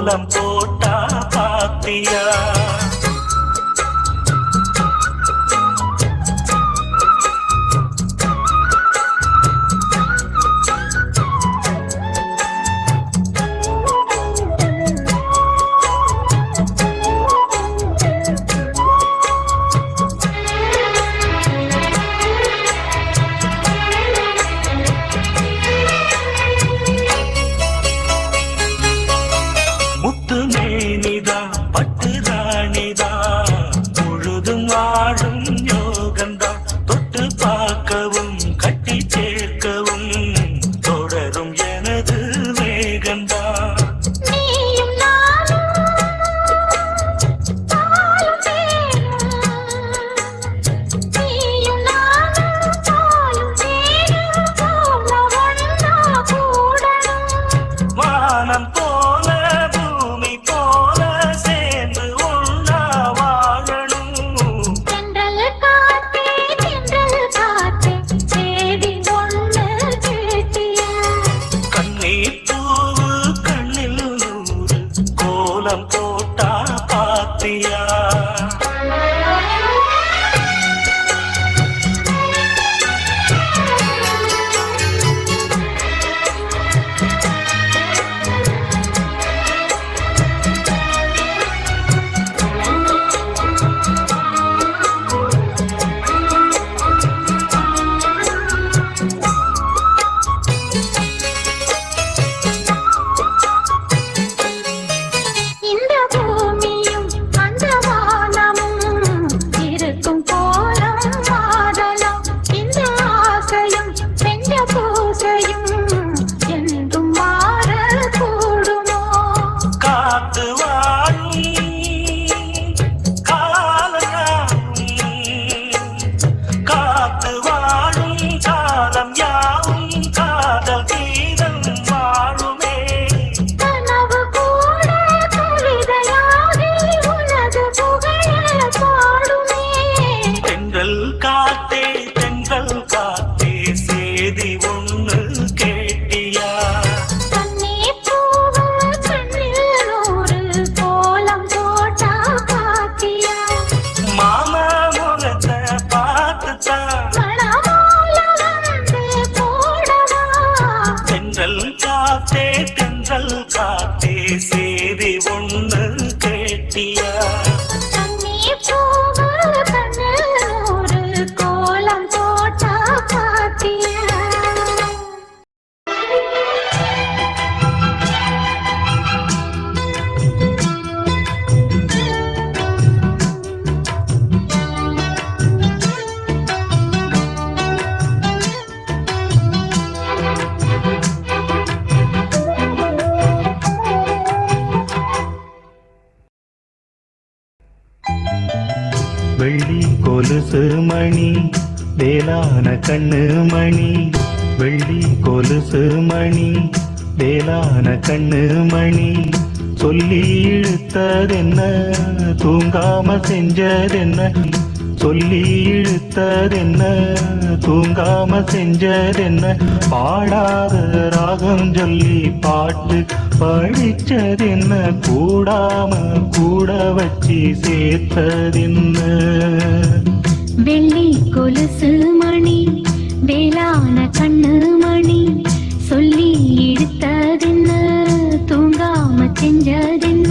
கோலம் போட்டா பாத்தியா வெள்ளி கொலுசு மணி வேளான கண்ணு மணி வெள்ளி கொலுசு மணி வேளான கண்ணு மணி சொல்லி இழுத்ததென்ன தூங்காம செஞ்சதென்ன சொல்லி இழுத்ததென்ன தூங்காம செஞ்சதென்ன பாடாத ராகம் சொல்லி பாட்டு படிச்சதென்ன கூடாம கூட வச்சு சேர்த்ததென்ன வெள்ளி கொலுசு மணி வேளான கண்ணு மணி சொல்லி இழுத்ததென்ன தூங்காம செஞ்சதென்ன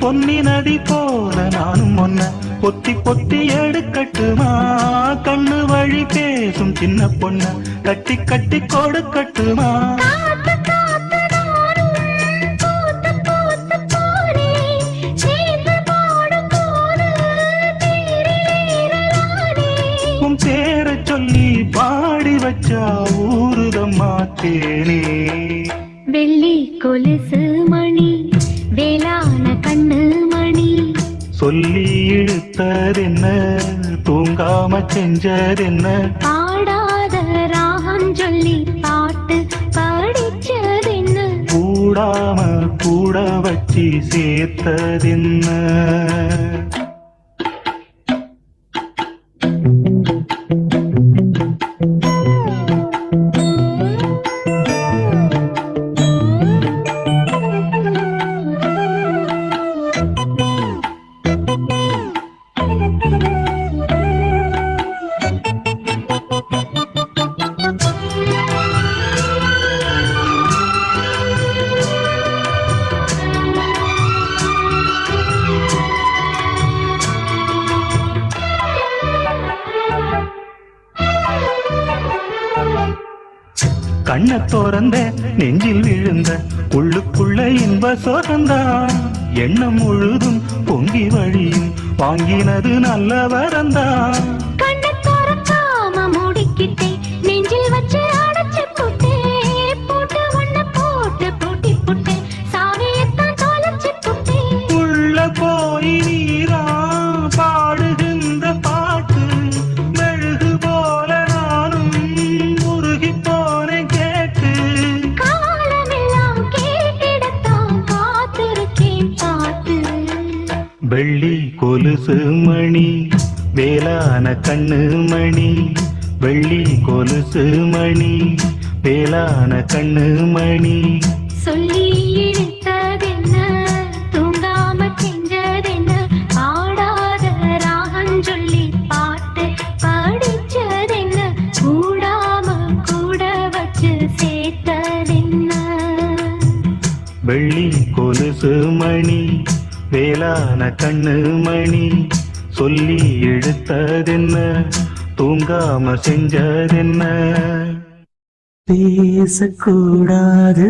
பொன்னி நதி போல நானும் ஒன்ன பொத்தி பொத்தி எடுக்கட்டுமா கண்ணு வழி பேசும் சின்ன பொண்ண கட்டி கட்டி கொடுக்கட்டுமா பாடி வச்சா ஊருதம்மா தேனே. வெள்ளி கொலுசு மணி வேளான கண்ணு மணி சொல்லி இழுத்ததென்ன தூங்காம செஞ்சதென்ன பாடாத ராகம் சொல்லி பாட்டு படிச்சதென்ன கூடாம கூட வச்சு சேர்த்ததென்ன. கண்ண தோறந்த நெஞ்சில் விழுந்த உள்ளுக்குள்ள இன்ப சோகந்தான் எண்ணம் முழுதும் பொங்கி வழியும் வாங்கினது நல்ல வரந்தான். கண்ண தோறக்காம மூடிக்கிட்டே நெஞ்சில் வச்சு அடைச்சு போட்டே போட்டு ஒண்ணு போட்டு பூட்டி போட்டே சாவியத்தான் தொலைச்சு போட்டே. உள்ள போய் நீரா பாடுகின்ற பாட்டு மெழுகு போல நானும் உருகி போனேன் கேட்டு. காலமெல்லாம் கேட்டிடத்தான் காத்திருக்கேன் பாட்டு. வெள்ளி கொலுசு மணி வேளான கண்ணு மணி வெள்ளி கொலுசு மணி வேளான கண்ணு மணி சொல்லி இழுத்ததென்ன தூங்காம செஞ்சதென்ன பாடாத ராகம் சொல்லி பாட்டு படிச்சதென்ன கூடாம கூட வச்சு சேர்த்ததென்ன. வெள்ளி கொலுசு மணி வேளான கண்ணு மணி சொல்லி எடுத்ததென்ன தூங்காம செஞ்சதென்ன. பேசக்கூடாது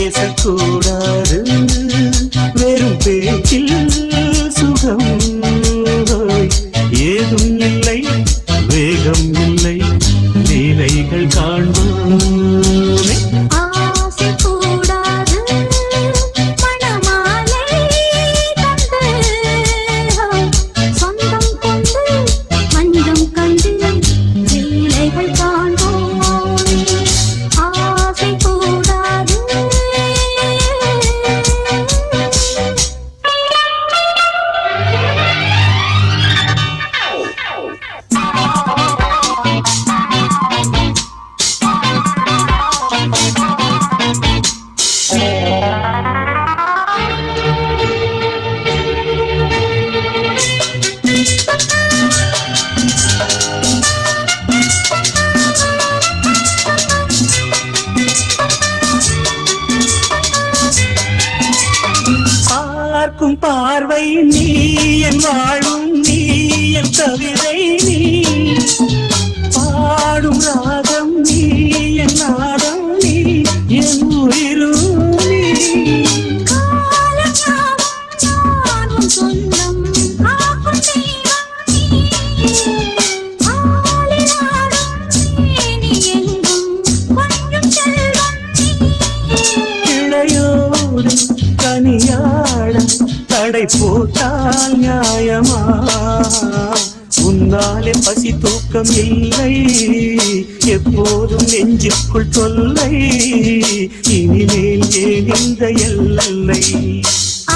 பேசக்கூடாது வெறும் பேச்சில் சுகம் ஏதும் இல்லை வேகம் இல்லை லீலைகள் காண்போமே. ஆசை கூடாது மணமாலை தந்து சொந்தம் கொண்டு மஞ்சம் கண்டு லீலைகள் காண்போம். ஆசை கூடாது பார்க்கும் பார்வை நீ என் வாழும் நீ என் கவிதை நீ பாடும் ராகம் நீ என் நாடம் நீ என் உயிரும் நீ. காலம் சொந்தம் காக்கும் தெய்வம் நீ ஆளினாடும் நீ எங்கும் கொஞ்சம் செல்வம் நீ. இளையோடு கனியாட தடை போட்டால் நியாயமா உன்னாலே பசி தூக்கம் இல்லை எப்போதும் நெஞ்சுக்குள் தொல்லை இனிமேல் ஏன் இந்த எல்லை.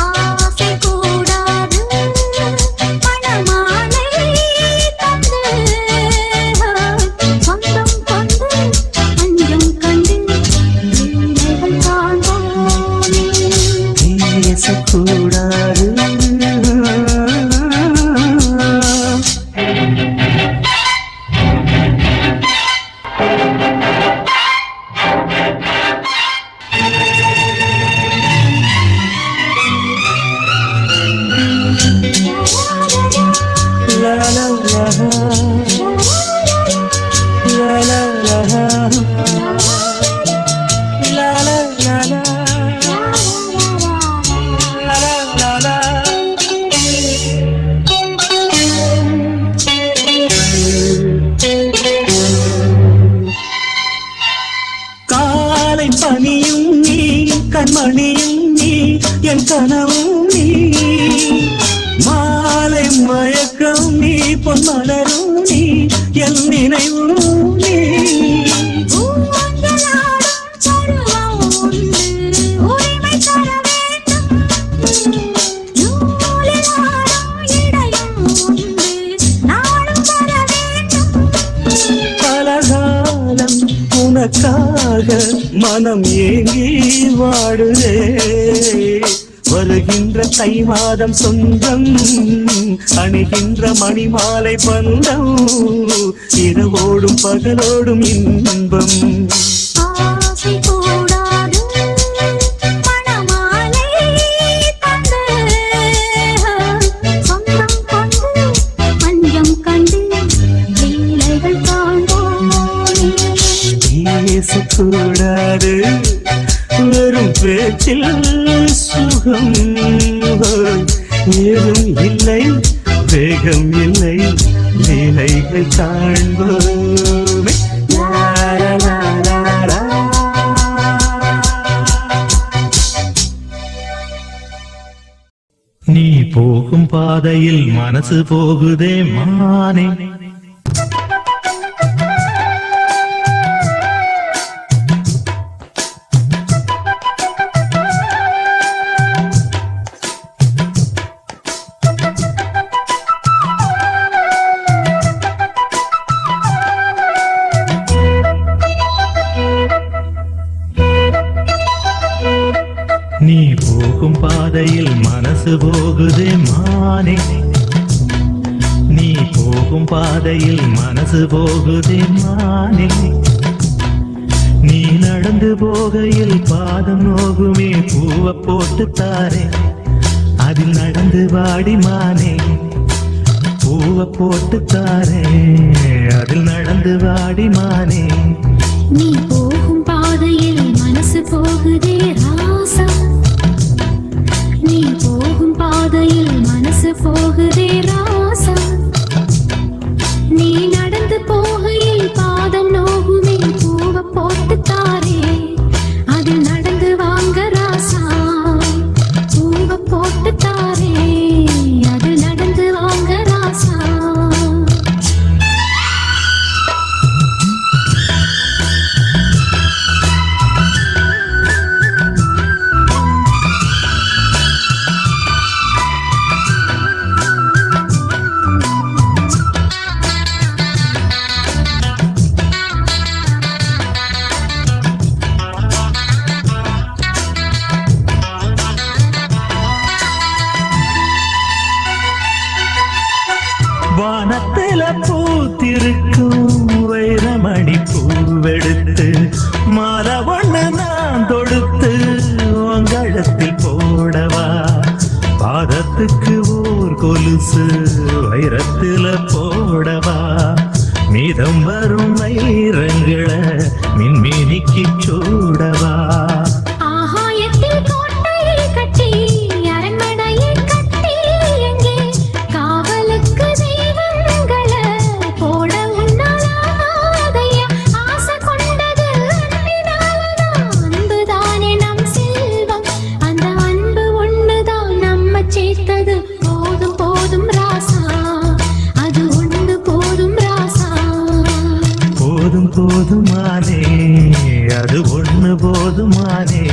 ஆசை கூடாது மணமாலை தந்து சொந்தம் கொண்டு அஞ்சம் கண்டு லீலைகள் காண்போமே. பேசக்கூடாது மணியும் நீ என் கனவும் நீ மாலை மயக்கம் நீ பொன்மலரும் நீ என் நினைவும் நீ உனக்காக மனம் ஏங்கி வாடுதே வருகின்ற தை மாதம் சொந்தம் அணிகின்ற மணிமாலை பந்தம் இரவோடும் பகலோடும் இன்பம் ஆசை கூடாது மணமாலை தந்து சொந்தம் கொண்டு பஞ்சம் கண்டு லீலைகள் காண்போமே பேசக்கூடாது வெறும் பேச்சில் சுகம் ஏதும் இல்லை வேகம் இல்லை லீலைகள் காண்போமே நீ போகும் பாதையில் மனசு போகுதே மானே நீ போகும் பாதையில் மனசு போகுதே மானே நீ போகும் பாதையில் மனசு போகுதே மானே நீ நடந்து போகையில் பாதம் நோகுமே பூவை போட்டு தாரே அதில் நடந்து வாடி மானே பூவை போட்டு தாரே அதில் நடந்து வாடி மானே நீ போகும் பாதையில் மனசு போகுதே ராசா நீ போகும் பாதையில் மனசு போகுதே ராசா நீ நடந்து போகையில் பாதம் நோகுமே பூவை போட்டு தாரே அதில் நடந்து வாங்க ராசா பூவை போட்டு தாரே அதில் நடந்து வாங்க ராசா வானத்தில பூத்திருக்கும் வைரமணி பூவெடுத்து மாலை ஒண்ணு நான் தொடுத்து உங்களத்தில் போடவா பாதத்துக்கு ஓர் கொலுசு வைரத்தில போடவா மீதம் வரும் வைரங்களை மின்மினிக்கு சூடவா ஆகாயத்தில் கோட்டையை கட்டி அரண்மனையை கட்டி எங்கே காவலுக்கு தெய்வங்களை போட உன்னாலாதையா ஆசை கொண்டது அன்பினாலதான் அன்புதானே நம் செல்வம் அந்த அன்பு ஒண்ணுதான் நம்ம சேர்த்தது போதும் போதும் ராசா அது ஒண்ணு போதும் ராசா போதும் போதுமானே அது ஒண்ணு போதுமானே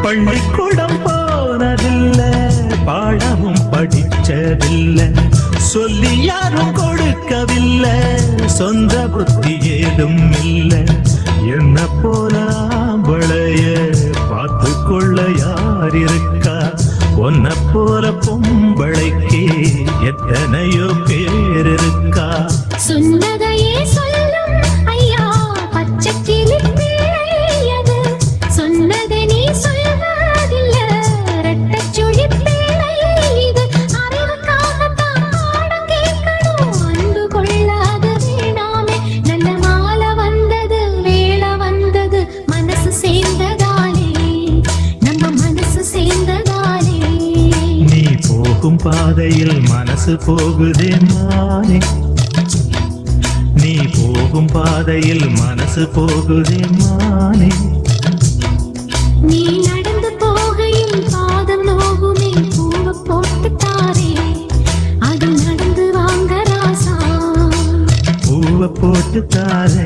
பள்ளிக்கூடம் போனதில்லை பாடமும் படிச்சதில்லை சொல்லி யாரும் கொடுக்கவில்லை சொந்த புத்தி ஏதும் இல்லை என்ன போல ஆம்பளைய பார்த்து கொள்ள யார் இருக்கா உன்னை போல பொம்பளைக்கு எத்தனையோ பேர் இருக்கா சொன்னதையே சொல்லும் ஐயா பச்சை கிளி பிள்ளை அது பாதையில் மனசு போகுதே மானே, நீ போகும் பாதையில் மனசு போகுதே மானே. நீ நடந்து போகையில் பாதம் நோகுமே, பூவை போட்டு தாரே அது நடந்து வாங்க ராசா. பூவை போட்டு தாரே